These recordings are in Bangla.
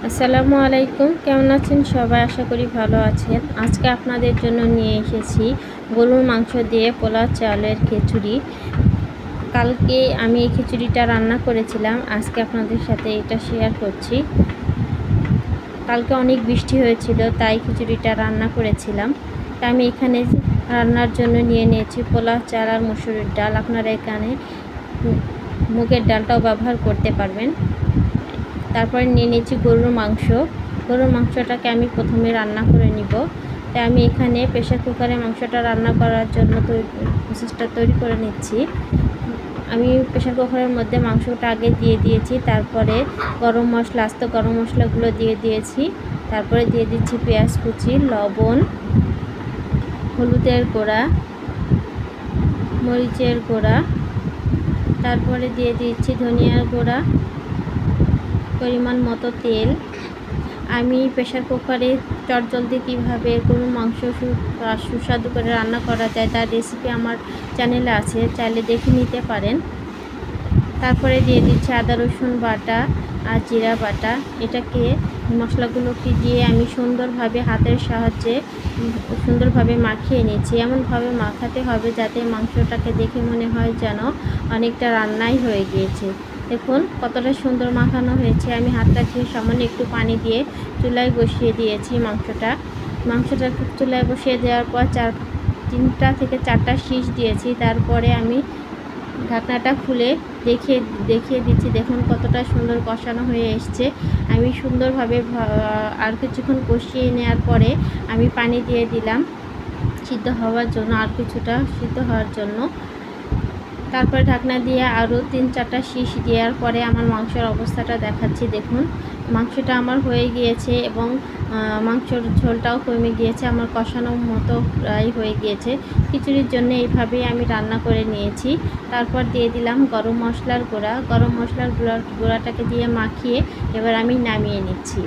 আসসালামু আলাইকুম, কেমন আছেন সবাই? আশা করি ভালো আছেন। আজকে আপনাদের জন্য নিয়ে এসেছি গরুর মাংস দিয়ে পোলাও চালের খিচুড়ি। কালকে আমি এই খিচুড়িটা রান্না করেছিলাম, আজকে আপনাদের সাথে এটা শেয়ার করছি। কালকে অনেক বৃষ্টি হয়েছিল, তাই খিচুড়িটা রান্না করেছিলাম। তা আমি এখানে রান্নার জন্য নিয়ে নিয়েছি পোলাও চাল আর মসুরের ডাল। আপনারা এখানে মুগের ডালটাও ব্যবহার করতে পারবেন। তারপরে নিয়ে নিয়েছি গরুর মাংস। গরুর মাংসটাকে আমি প্রথমে রান্না করে নিব। তাই আমি এখানে প্রেসার কুকারে মাংসটা রান্না করার জন্য প্রসেসটা তৈরি করে নিচ্ছি। আমি প্রেসার কুকারের মধ্যে মাংসটা আগে দিয়ে দিয়েছি, তারপরে গরম মশলা, আস্ত গরম মশলাগুলো দিয়ে দিয়েছি। তারপরে দিয়ে দিচ্ছি পেঁয়াজ কুচি, লবণ, হলুদের গুঁড়া, মরিচের গুঁড়া, তারপরে দিয়ে দিচ্ছি ধনিয়ার গুঁড়া, পরিমাণ মতো তেল। আমি প্রেসার কুকারে চটজলদি কীভাবে গরুর মাংস সুস্বাদু করে রান্না করা যায় তার রেসিপি আমার চ্যানেলে আছে, চাইলে দেখে নিতে পারেন। তারপরে দিয়ে দিচ্ছি আদা রসুন বাটা আর জিরা বাটা। এটাকে মশলাগুলোকে দিয়ে আমি সুন্দরভাবে হাতের সাহায্যে সুন্দরভাবে মাখিয়ে নিচ্ছি। এমনভাবে মাখাতে হবে যাতে মাংসটাকে দেখে মনে হয় যেন অনেকটা রান্নাই হয়ে গিয়েছে। দেখুন কতটা সুন্দর মাখানো হয়েছে। আমি হাতটা ধুয়ে সামান্য একটু পানি দিয়ে চুলায় বসিয়ে দিয়েছি মাংসটা চুলায় বসিয়ে দেওয়ার পর 3টা থেকে 4টা শীষ দিয়েছি। তারপরে আমি ঢাকনাটা খুলে দেখিয়ে দিচ্ছি। দেখুন কতটা সুন্দর কষানো হয়ে এসছে। আমি সুন্দরভাবে আর কিছুক্ষণ কষিয়ে নেওয়ার পরে আমি পানি দিয়ে দিলাম সিদ্ধ হওয়ার জন্য, আর কিছুটা সিদ্ধ হওয়ার জন্য। তারপরে ঢাকনা দিয়ে আরও 3-4টা শীষ দেওয়ার পরে আমার মাংসের অবস্থাটা দেখাচ্ছি। দেখুন মাংসটা আমার হয়ে গিয়েছে এবং মাংসর ঝোলটাও কমে গিয়েছে, আমার কষানোর মতো প্রায় হয়ে গিয়েছে। খিচুড়ির জন্য এইভাবেই আমি রান্না করে নিয়েছি। তারপর দিয়ে দিলাম গরম মশলার গুঁড়াটাকে দিয়ে মাখিয়ে এবার আমি নামিয়ে নিচ্ছি।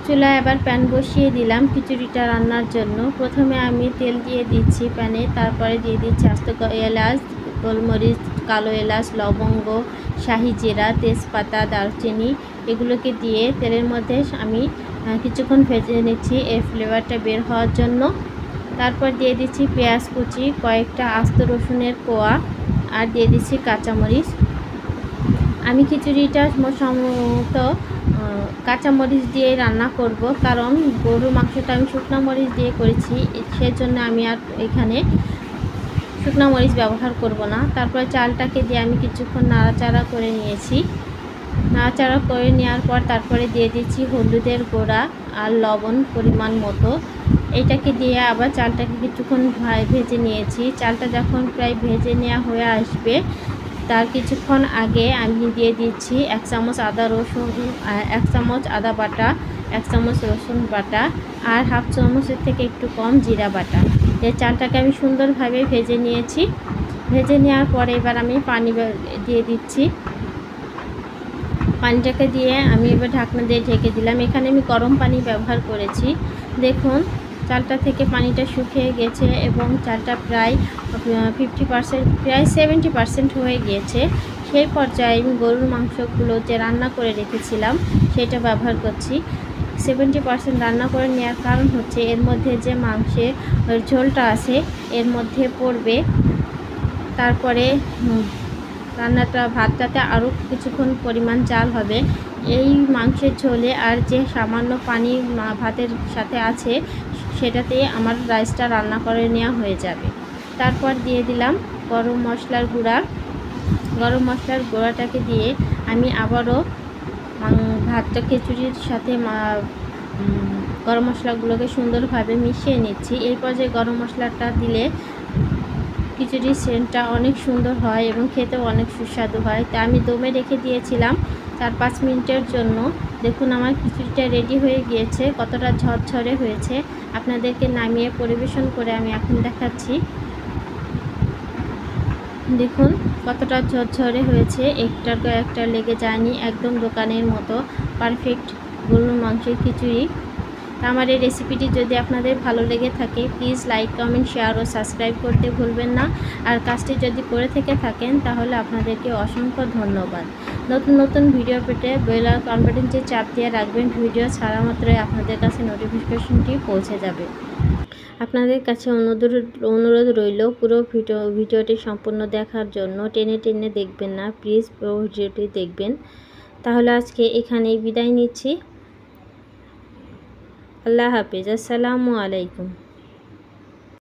চুলায় এবার প্যান বসিয়ে দিলাম খিচুড়িটা রান্নার জন্য। প্রথমে আমি তেল দিয়ে দিচ্ছি প্যানে, তারপরে দিয়ে দিচ্ছি আস্ত এলাচ, গোলমরিচ, কালো এলাচ, লবঙ্গ, শাহি জিরা, তেজপাতা, দারচিনি, এগুলোকে দিয়ে তেলের মধ্যে আমি কিছুক্ষণ ভেজে নিচ্ছি এর ফ্লেভারটা বের হওয়ার জন্য। তারপর দিয়ে দিচ্ছি পেঁয়াজ কুচি, কয়েকটা আস্ত রসুনের কোয়া, আর দিয়ে দিচ্ছি কাঁচামরিচ। আমি খিচুড়িটা সম্ভবত কাঁচামরিচ দিয়ে রান্না করব, কারণ গরুর মাংসটা আমি শুকনো মরিচ দিয়ে করেছি, সেজন্য আমি আর এখানে শুকনো মরিচ ব্যবহার করব না। তারপরে চালটাকে দিয়ে আমি কিছুক্ষণ নাড়াচাড়া করে নিয়েছি। নাড়াচাড়া করে নেওয়ার পর তারপরে দিয়ে দিচ্ছি হলুদের গুঁড়া আর লবণ পরিমাণ মতো। এইটাকে দিয়ে আবার চালটাকে কিছুক্ষণ ভেজে নিয়েছি। চালটা যখন প্রায় ভেজে নেওয়া হয়ে আসবে তার কিছুক্ষণ আগে আমি দিয়ে দিচ্ছি 1 চামচ আদা বাটা, 1 চামচ রসুন বাটা, আর 1/2 চামচের থেকে একটু কম জিরা বাটা। এই চালটাকে আমি সুন্দরভাবে ভেজে নিয়েছি। ভেজে নেওয়ার পরে এবার আমি পানি দিয়ে দিচ্ছি। পানিটাকে দিয়ে আমি এবার ঢাকনা দিয়ে ঢেকে দিলাম। এখানে আমি গরম পানি ব্যবহার করেছি। দেখুন চালটা থেকে পানিটা শুকিয়ে গেছে এবং চালটা প্রায় 50%, প্রায় 70% হয়ে গিয়েছে। সেই পর্যায়ে আমি গরুর মাংসগুলো যে রান্না করে রেখেছিলাম সেটা ব্যবহার করছি। 70% রান্না করে নেওয়ার কারণ হচ্ছে এর মধ্যে যে মাংসের ঝোলটা আছে এর মধ্যে পড়বে। তারপরে ভাতটাতে আরও কিছুক্ষণ পরিমাণ জাল হবে। এই মাংসের ঝোলে আর যে সামান্য পানি ভাতের সাথে আছে সেটাতে আমার রাইসটা রান্না করে নেওয়া হয়ে যাবে। তারপর দিয়ে দিলাম গরম মশলার গুঁড়াটাকে দিয়ে আমি আবারও ভাতটা খিচুড়ির সাথে গরম মশলাগুলোকে সুন্দরভাবে মিশিয়ে নিচ্ছি। এই পর্যায়ে গরম মশলাটা দিলে খিচুড়ির সেন্টটা অনেক সুন্দর হয় এবং খেতেও অনেক সুস্বাদু হয়। তা আমি দমে রেখে দিয়েছিলাম 4-5 মিনিটের জন্য। দেখুন আমার খিচুড়িটা রেডি হয়ে গিয়েছে, কতটা ঝরঝরে হয়েছে। আপনাদেরকে নামিয়ে পরিবেশন করে আমি এখন দেখাচ্ছি। দেখুন কতটা ঝরঝরে হয়েছে, একটার পর একটা লেগে যায়নি, একদম দোকানের মতো পারফেক্ট গরুর মাংসের খিচুড়ি। আমার এই রেসিপিটি যদি আপনাদের ভালো লেগে থাকে প্লিজ লাইক, কমেন্ট, শেয়ার ও সাবস্ক্রাইব করতে ভুলবেন না। আর কাজটি যদি করে থেকে থাকেন তাহলে আপনাদেরকে অসংখ্য ধন্যবাদ। নতুন নতুন ভিডিও পেতে বেল আইকন বাটনটি চাপ দিয়ে রাখবেন। ভিডিও ছাড়া মাত্রই আপনাদের কাছে নোটিফিকেশনটি পৌঁছে যাবে। আপনাদের কাছে অনুরোধ রইল পুরো ভিডিওটি সম্পূর্ণ দেখার জন্য। টেনে টেনে দেখবেন না, প্লিজ পুরো ভিডিওটি দেখবেন। তাহলে আজকে এখানেই বিদায় নিচ্ছি। আল্লাহ হাফেজ। আসসালামু আলাইকুম।